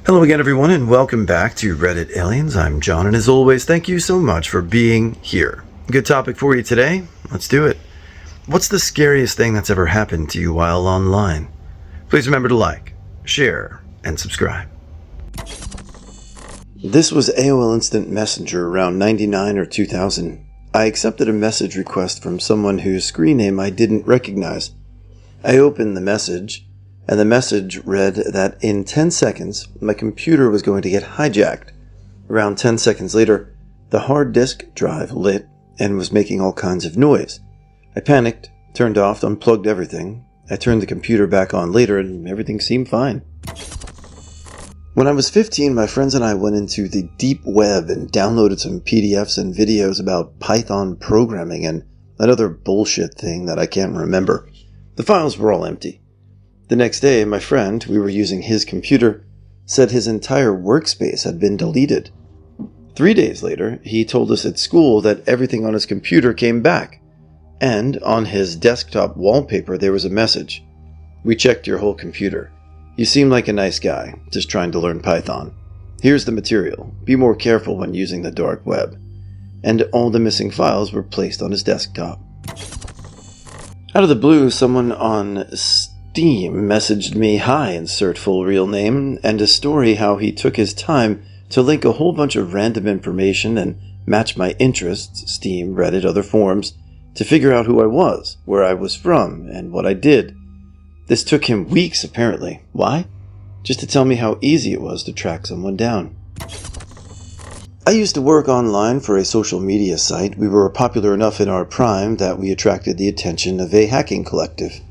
Hello again, everyone, and welcome back to Reddit Aliens. I'm John, and as always, thank you so much for being here. Good topic for you today. Let's do it. What's the scariest thing that's ever happened to you while online? Please remember to like, share, and subscribe. This was AOL Instant Messenger around 99 or 2000. I accepted a message request from someone whose screen name I didn't recognize. I opened the message, and the message read that in 10 seconds, my computer was going to get hijacked. Around 10 seconds later, the hard disk drive lit and was making all kinds of noise. I panicked, turned off, unplugged everything. I turned the computer back on later and everything seemed fine. When I was 15, my friends and I went into the deep web and downloaded some PDFs and videos about Python programming and another bullshit thing that I can't remember. The files were all empty. The next day, my friend, we were using his computer, said his entire workspace had been deleted. 3 days later, he told us at school that everything on his computer came back, and on his desktop wallpaper there was a message. "We checked your whole computer. You seem like a nice guy, just trying to learn Python. Here's the material. Be more careful when using the dark web." And all the missing files were placed on his desktop. Out of the blue, someone on Steam messaged me, "Hi, insert full real name," and a story how he took his time to link a whole bunch of random information and match my interests, Steam, Reddit, other forums, to figure out who I was, where I was from, and what I did. This took him weeks, apparently. Why? Just to tell me how easy it was to track someone down. I used to work online for a social media site. We were popular enough in our prime that we attracted the attention of a hacking collective.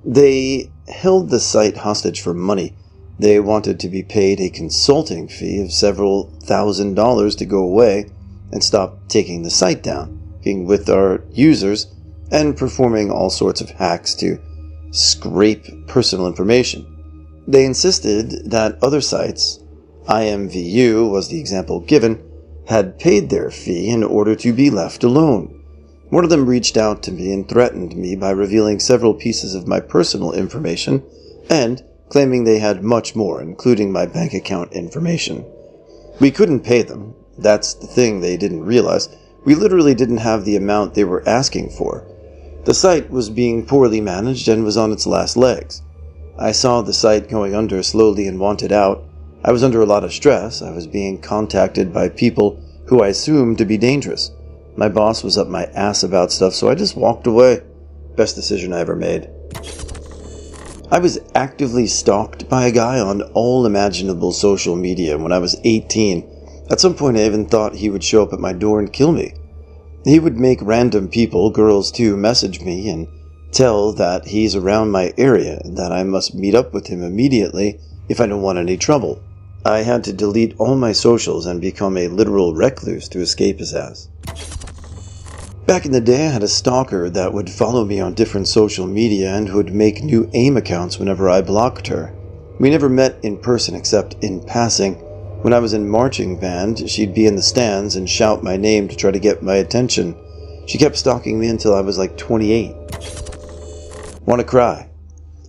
They held the site hostage for money. They wanted to be paid a consulting fee of several $1,000s to go away and stop taking the site down, being with our users, and performing all sorts of hacks to scrape personal information. They insisted that other sites, IMVU was the example given, had paid their fee in order to be left alone. One of them reached out to me and threatened me by revealing several pieces of my personal information and claiming they had much more, including my bank account information. We couldn't pay them. That's the thing they didn't realize. We literally didn't have the amount they were asking for. The site was being poorly managed and was on its last legs. I saw the site going under slowly and wanted out. I was under a lot of stress. I was being contacted by people who I assumed to be dangerous. My boss was up my ass about stuff, so I just walked away. Best decision I ever made. I was actively stalked by a guy on all imaginable social media when I was 18. At some point I even thought he would show up at my door and kill me. He would make random people, girls too, message me and tell that he's around my area and that I must meet up with him immediately if I don't want any trouble. I had to delete all my socials and become a literal recluse to escape his ass. Back in the day, I had a stalker that would follow me on different social media and would make new AIM accounts whenever I blocked her. We never met in person except in passing. When I was in marching band, she'd be in the stands and shout my name to try to get my attention. She kept stalking me until I was like 28. Wanna cry?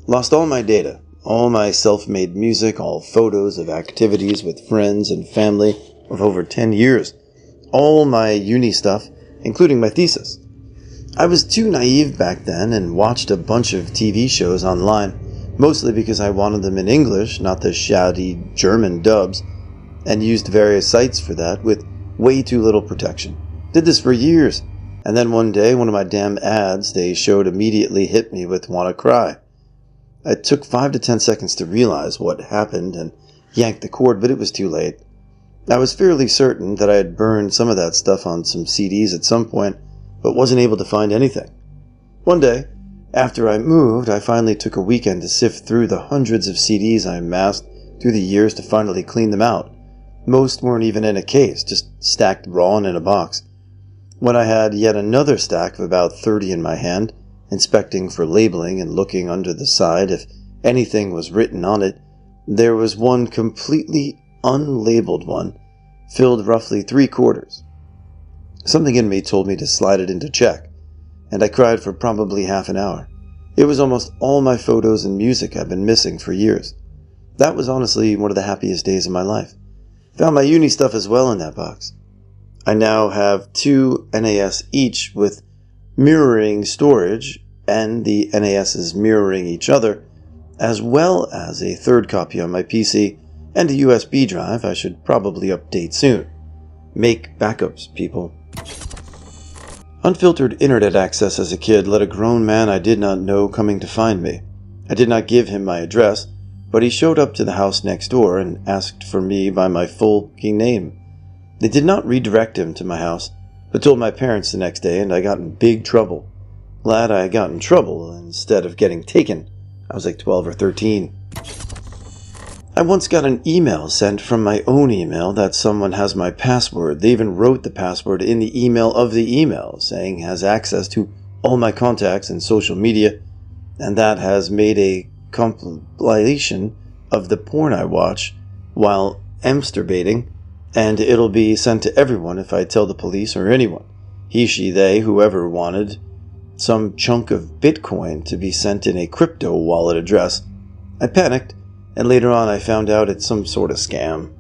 Lost all my data, all my self-made music, all photos of activities with friends and family of over 10 years, all my uni stuff, including my thesis. I was too naive back then and watched a bunch of TV shows online, mostly because I wanted them in English, not the shoddy German dubs, and used various sites for that with way too little protection. Did this for years, and then one day one of my damn ads they showed immediately hit me with "Wanna Cry." It took 5 to 10 seconds to realize what happened and yanked the cord, but it was too late. I was fairly certain that I had burned some of that stuff on some CDs at some point, but wasn't able to find anything. One day, after I moved, I finally took a weekend to sift through the hundreds of CDs I amassed through the years to finally clean them out. Most weren't even in a case, just stacked raw and in a box. When I had yet another stack of about 30 in my hand, inspecting for labeling and looking under the side if anything was written on it, there was one completely unlabeled one, filled roughly 3/4. Something in me told me to slide it into check, and I cried for probably half an hour. It was almost all my photos and music I've been missing for years. That was honestly one of the happiest days of my life. Found my uni stuff as well in that box. I now have 2 NAS each with mirroring storage, and the NASs mirroring each other, as well as a third copy on my PC and a USB drive I should probably update soon. Make backups, people. Unfiltered internet access as a kid let a grown man I did not know coming to find me. I did not give him my address, but he showed up to the house next door and asked for me by my full name. They did not redirect him to my house, but told my parents the next day, and I got in big trouble. Glad I got in trouble instead of getting taken. I was like 12 or 13. I once got an email sent from my own email that someone has my password. They even wrote the password in the email of the email, saying has access to all my contacts and social media, and that has made a compilation of the porn I watch while masturbating, and it'll be sent to everyone if I tell the police or anyone. He, she, they, whoever wanted some chunk of Bitcoin to be sent in a crypto wallet address. I panicked, and later on I found out it's some sort of scam.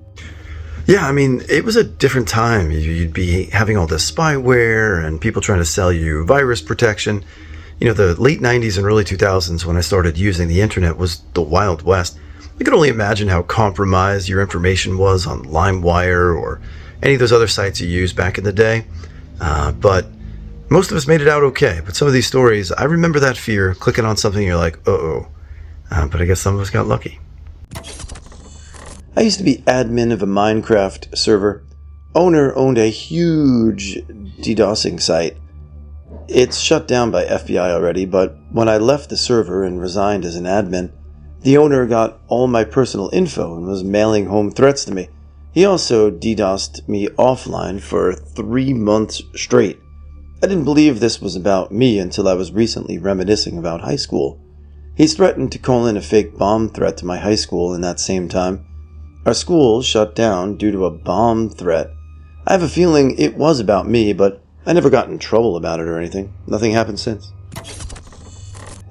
Yeah, I mean, it was a different time. You'd be having all this spyware and people trying to sell you virus protection. You know, the late 90s and early 2000s when I started using the internet was the Wild West. I could only imagine how compromised your information was on LimeWire or any of those other sites you used back in the day. But most of us made it out okay. But some of these stories, I remember that fear, clicking on something, you're like, uh-oh. But I guess some of us got lucky. I used to be admin of a Minecraft server. Owner owned a huge DDoSing site. It's shut down by FBI already, but when I left the server and resigned as an admin, the owner got all my personal info and was mailing home threats to me. He also DDoSed me offline for 3 months straight. I didn't believe this was about me until I was recently reminiscing about high school. He's threatened to call in a fake bomb threat to my high school in that same time. Our school shut down due to a bomb threat. I have a feeling it was about me, but I never got in trouble about it or anything. Nothing happened since.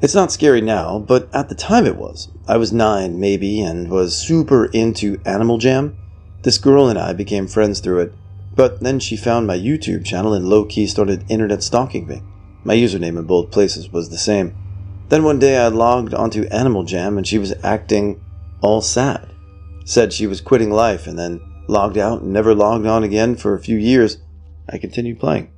It's not scary now, but at the time it was. I was 9, maybe, and was super into Animal Jam. This girl and I became friends through it, but then she found my YouTube channel and low-key started internet stalking me. My username in both places was the same. Then one day I logged onto Animal Jam and she was acting all sad. Said she was quitting life and then logged out and never logged on again for a few years. I continued playing.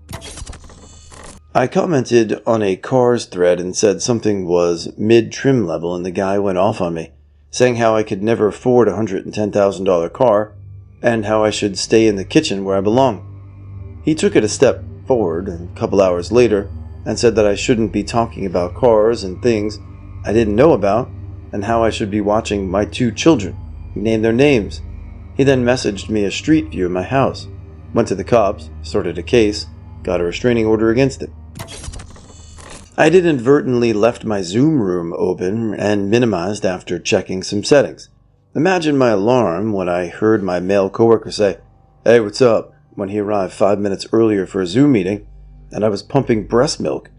I commented on a Cars thread and said something was mid-trim level and the guy went off on me, saying how I could never afford a $110,000 car and how I should stay in the kitchen where I belong. He took it a step forward a couple hours later and said that I shouldn't be talking about cars and things I didn't know about and how I should be watching my 2 children. He named their names. He then messaged me a street view of my house. Went to the cops, started a case, got a restraining order against him. I had inadvertently left my Zoom room open and minimized after checking some settings. Imagine my alarm when I heard my male coworker say, "Hey, what's up?" when he arrived 5 minutes earlier for a Zoom meeting, and I was pumping breast milk.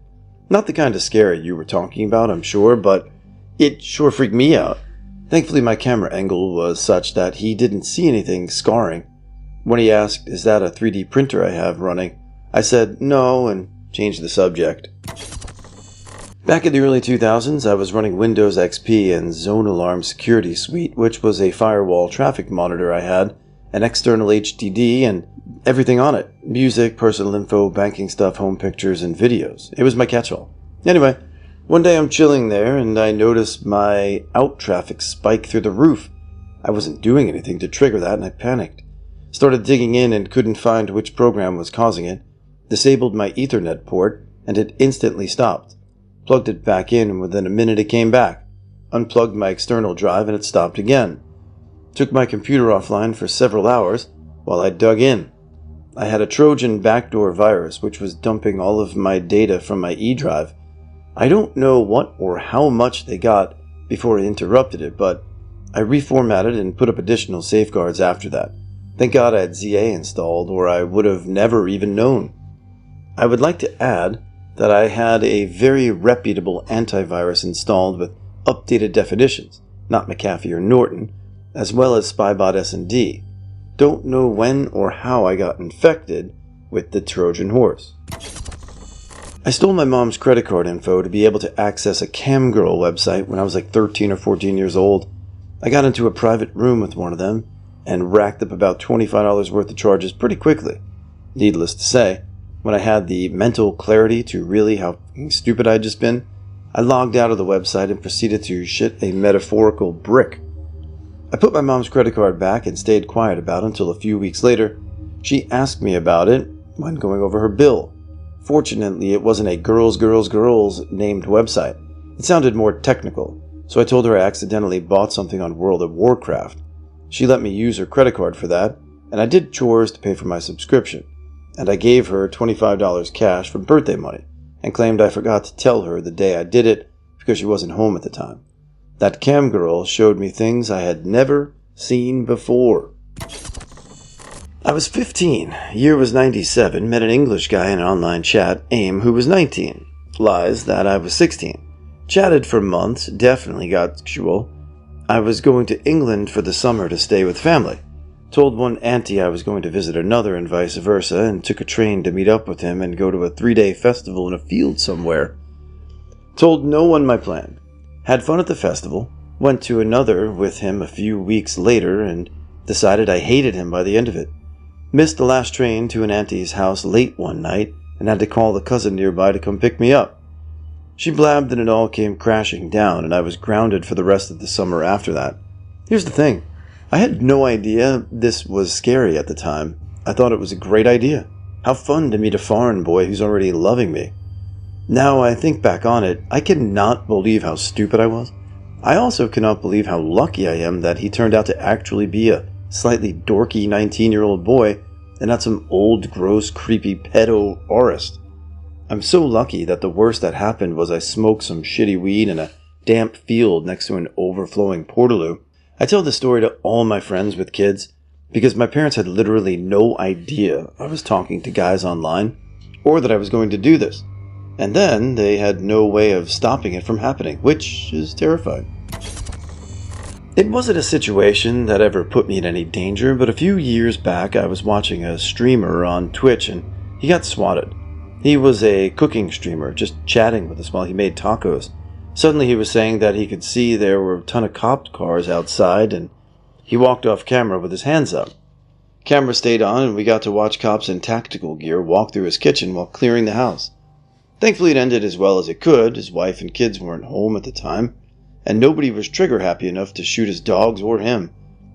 Not the kind of scary you were talking about, I'm sure, but it sure freaked me out. Thankfully, my camera angle was such that he didn't see anything scarring. When he asked, "Is that a 3D printer I have running?" I said no and changed the subject. Back in the early 2000s, I was running Windows XP and Zone Alarm Security Suite, which was a firewall traffic monitor I had, an external HDD, and everything on it. Music, personal info, banking stuff, home pictures, and videos. It was my catch-all. Anyway, one day I'm chilling there and I noticed my out traffic spike through the roof. I wasn't doing anything to trigger that and I panicked. Started digging in and couldn't find which program was causing it. Disabled my Ethernet port and it instantly stopped. Plugged it back in and within a minute it came back. Unplugged my external drive and it stopped again. Took my computer offline for several hours while I dug in. I had a Trojan backdoor virus which was dumping all of my data from my E drive. I don't know what or how much they got before I interrupted it, but I reformatted and put up additional safeguards after that. Thank God I had ZA installed or I would have never even known. I would like to add that I had a very reputable antivirus installed with updated definitions. not McAfee or Norton, as well as Spybot S&D. Don't know when or how I got infected with the Trojan horse. I stole my mom's credit card info to be able to access a camgirl website when I was like 13 or 14 years old. I got into a private room with one of them and racked up about $25 worth of charges pretty quickly. Needless to say, when I had the mental clarity to really how stupid I'd just been, I logged out of the website and proceeded to shit a metaphorical brick. I put my mom's credit card back and stayed quiet about it until a few weeks later. She asked me about it when going over her bill. Fortunately, it wasn't a girls named website. It sounded more technical, so I told her I accidentally bought something on World of Warcraft. She let me use her credit card for that, and I did chores to pay for my subscription. And I gave her $25 cash from birthday money, and claimed I forgot to tell her the day I did it because she wasn't home at the time. That cam girl showed me things I had never seen before. I was 15, year was 97, met an English guy in an online chat, AIM, who was 19. Lies that I was 16. Chatted for months, definitely got sexual. I was going to England for the summer to stay with family. Told one auntie I was going to visit another and vice versa, and took a train to meet up with him and go to a 3-day festival in a field somewhere. Told no one my plan. Had fun at the festival, went to another with him a few weeks later, and decided I hated him by the end of it. Missed the last train to an auntie's house late one night, and had to call the cousin nearby to come pick me up. She blabbed and it all came crashing down, and I was grounded for the rest of the summer after that. Here's the thing. I had no idea this was scary at the time. I thought it was a great idea. How fun to meet a foreign boy who's already loving me. Now I think back on it, I cannot believe how stupid I was. I also cannot believe how lucky I am that he turned out to actually be a slightly dorky 19-year-old boy and not some old, gross, creepy pedo-aurist. I'm so lucky that the worst that happened was I smoked some shitty weed in a damp field next to an overflowing portaloo. I tell this story to all my friends with kids because my parents had literally no idea I was talking to guys online or that I was going to do this. And then they had no way of stopping it from happening, which is terrifying. It wasn't a situation that ever put me in any danger, but a few years back I was watching a streamer on Twitch and he got swatted. He was a cooking streamer, just chatting with us while he made tacos. Suddenly he was saying that he could see there were a ton of cop cars outside, and he walked off camera with his hands up. Camera stayed on, and we got to watch cops in tactical gear walk through his kitchen while clearing the house. Thankfully it ended as well as it could. His wife and kids weren't home at the time, and nobody was trigger happy enough to shoot his dogs or him.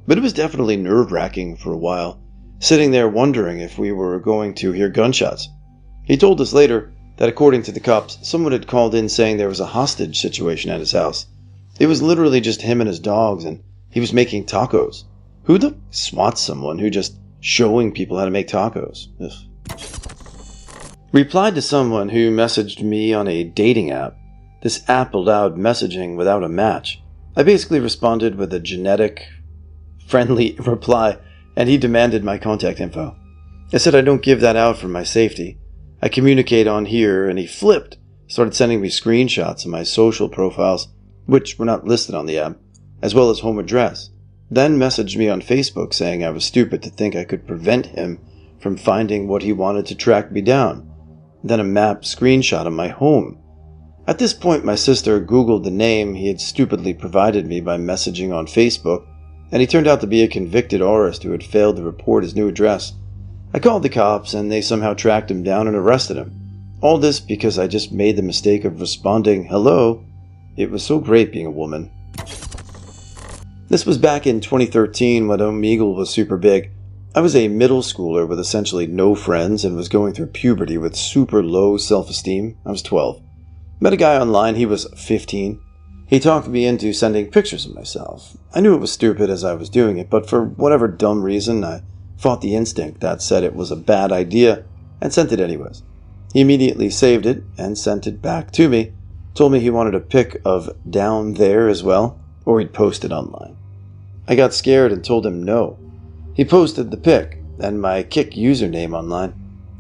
But it was definitely nerve-wracking for a while, sitting there wondering if we were going to hear gunshots. He told us later that according to the cops, someone had called in saying there was a hostage situation at his house. It was literally just him and his dogs, and he was making tacos. Who the swats someone who just showing people how to make tacos? Ugh. Replied to someone who messaged me on a dating app. This app allowed messaging without a match. I basically responded with a genetic, friendly reply, and he demanded my contact info. I said I don't give that out for my safety. I communicate on here, and he flipped, started sending me screenshots of my social profiles, which were not listed on the app, as well as home address. Then messaged me on Facebook saying I was stupid to think I could prevent him from finding what he wanted to track me down. Then a map screenshot of my home. At this point, my sister Googled the name he had stupidly provided me by messaging on Facebook, and he turned out to be a convicted aurist who had failed to report his new address. I called the cops, and they somehow tracked him down and arrested him. All this because I just made the mistake of responding, "Hello." It was so great being a woman. This was back in 2013 when Omegle was super big. I was a middle schooler with essentially no friends and was going through puberty with super low self-esteem. I was 12. Met a guy online, he was 15. He talked me into sending pictures of myself. I knew it was stupid as I was doing it, but for whatever dumb reason, I fought the instinct that said it was a bad idea and sent it anyways. He immediately saved it and sent it back to me, told me he wanted a pic of down there as well, or he'd post it online. I got scared and told him no. He posted the pic and my Kik username online.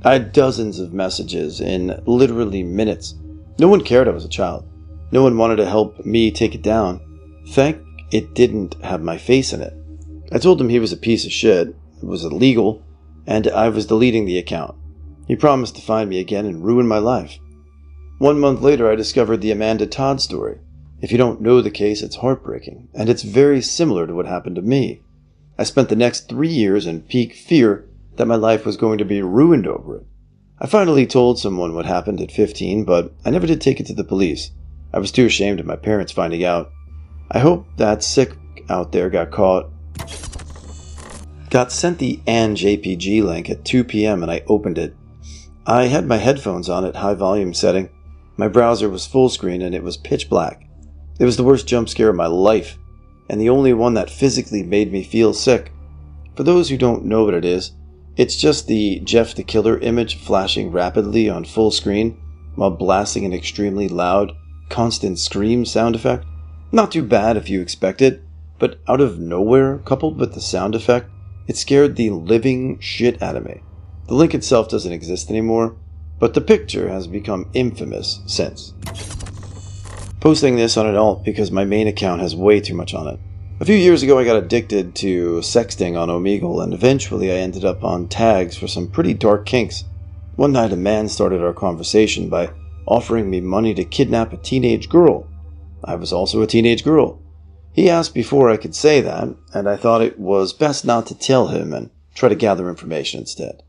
I had dozens of messages in literally minutes. No one cared I was a child. No one wanted to help me take it down. Thank it didn't have my face in it. I told him he was a piece of shit, it was illegal, and I was deleting the account. He promised to find me again and ruin my life. 1 month later, I discovered the Amanda Todd story. If you don't know the case, it's heartbreaking, and it's very similar to what happened to me. I spent the next 3 years in peak fear that my life was going to be ruined over it. I finally told someone what happened at 15, but I never did take it to the police. I was too ashamed of my parents finding out. I hope that sick out there got caught. Got sent the JPG link at 2 p.m. and I opened it. I had my headphones on at high volume setting. My browser was full screen and it was pitch black. It was the worst jump scare of my life, and the only one that physically made me feel sick. For those who don't know what it is, it's just the Jeff the Killer image flashing rapidly on full screen while blasting an extremely loud, constant scream sound effect. Not too bad if you expect it, but out of nowhere, coupled with the sound effect, it scared the living shit out of me. The link itself doesn't exist anymore, but the picture has become infamous since. Posting this on an alt because my main account has way too much on it. A few years ago I got addicted to sexting on Omegle, and eventually I ended up on tags for some pretty dark kinks. One night a man started our conversation by offering me money to kidnap a teenage girl. I was also a teenage girl. He asked before I could say that, and I thought it was best not to tell him and try to gather information instead.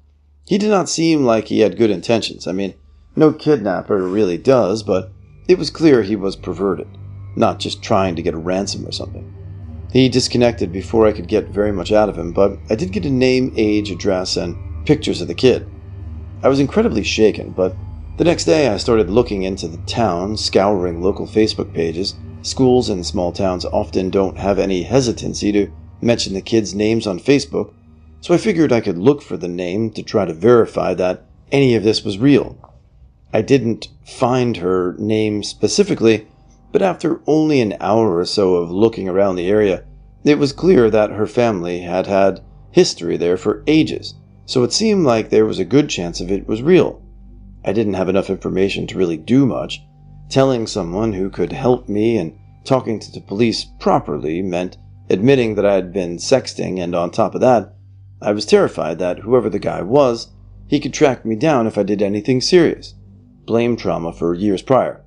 He did not seem like he had good intentions. I mean, no kidnapper really does, but it was clear he was perverted, not just trying to get a ransom or something. He disconnected before I could get very much out of him, but I did get a name, age, address, and pictures of the kid. I was incredibly shaken, but the next day I started looking into the town, scouring local Facebook pages. Schools in small towns often don't have any hesitancy to mention the kids' names on Facebook, so I figured I could look for the name to try to verify that any of this was real. I didn't find her name specifically, but after only an hour or so of looking around the area, it was clear that her family had had history there for ages, so it seemed like there was a good chance of it was real. I didn't have enough information to really do much. Telling someone who could help me and talking to the police properly meant admitting that I had been sexting, and on top of that, I was terrified that whoever the guy was, he could track me down if I did anything serious. Blame trauma for years prior.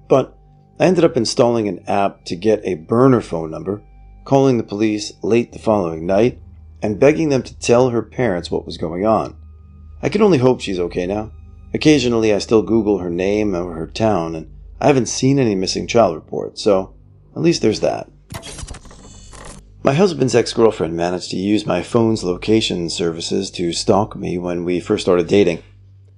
But I ended up installing an app to get a burner phone number, calling the police late the following night, and begging them to tell her parents what was going on. I can only hope she's okay now. Occasionally I still Google her name or her town, and I haven't seen any missing child reports, so at least there's that. My husband's ex-girlfriend managed to use my phone's location services to stalk me when we first started dating.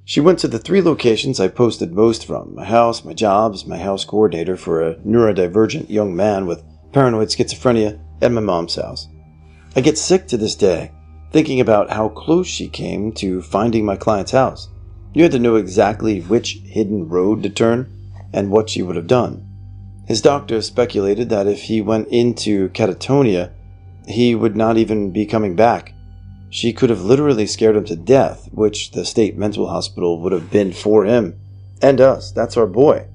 She went to the 3 locations I posted most from: my house, my jobs, my house coordinator for a neurodivergent young man with paranoid schizophrenia, and my mom's house. I get sick to this day, thinking about how close she came to finding my client's house. You had to know exactly which hidden road to turn and what she would have done. His doctor speculated that if he went into catatonia, he would not even be coming back. She could have literally scared him to death, which the state mental hospital would have been for him. And us. That's our boy.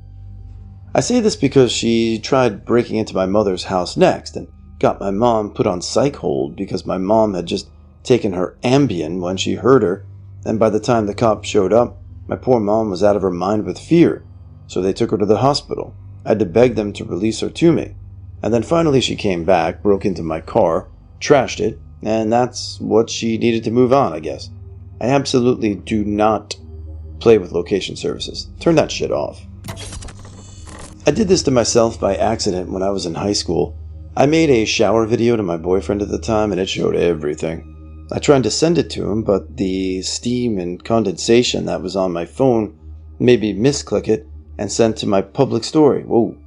I say this because she tried breaking into my mother's house next and got my mom put on psych hold because my mom had just taken her Ambien when she heard her, and by the time the cops showed up, my poor mom was out of her mind with fear, so they took her to the hospital. I had to beg them to release her to me. And then finally she came back, broke into my car, trashed it, and that's what she needed to move on, I guess. I absolutely do not play with location services. Turn that shit off. I did this to myself by accident when I was in high school. I made a shower video to my boyfriend at the time, and it showed everything. I tried to send it to him, but the steam and condensation that was on my phone made me misclick it and sent to my public story. Whoa.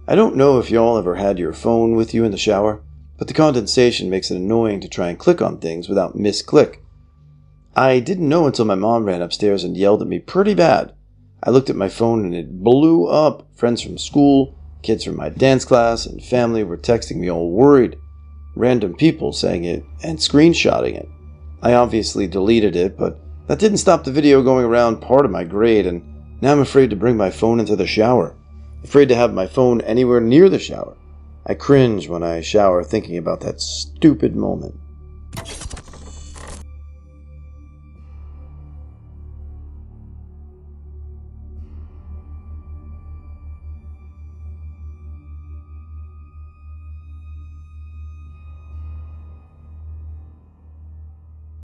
I don't know if y'all ever had your phone with you in the shower, but the condensation makes it annoying to try and click on things without misclick. I didn't know until my mom ran upstairs and yelled at me pretty bad. I looked at my phone and it blew up. Friends from school, kids from my dance class, and family were texting me all worried. Random people saying it and screenshotting it. I obviously deleted it, but that didn't stop the video going around part of my grade, and now I'm afraid to bring my phone into the shower. Afraid to have my phone anywhere near the shower. I cringe when I shower thinking about that stupid moment.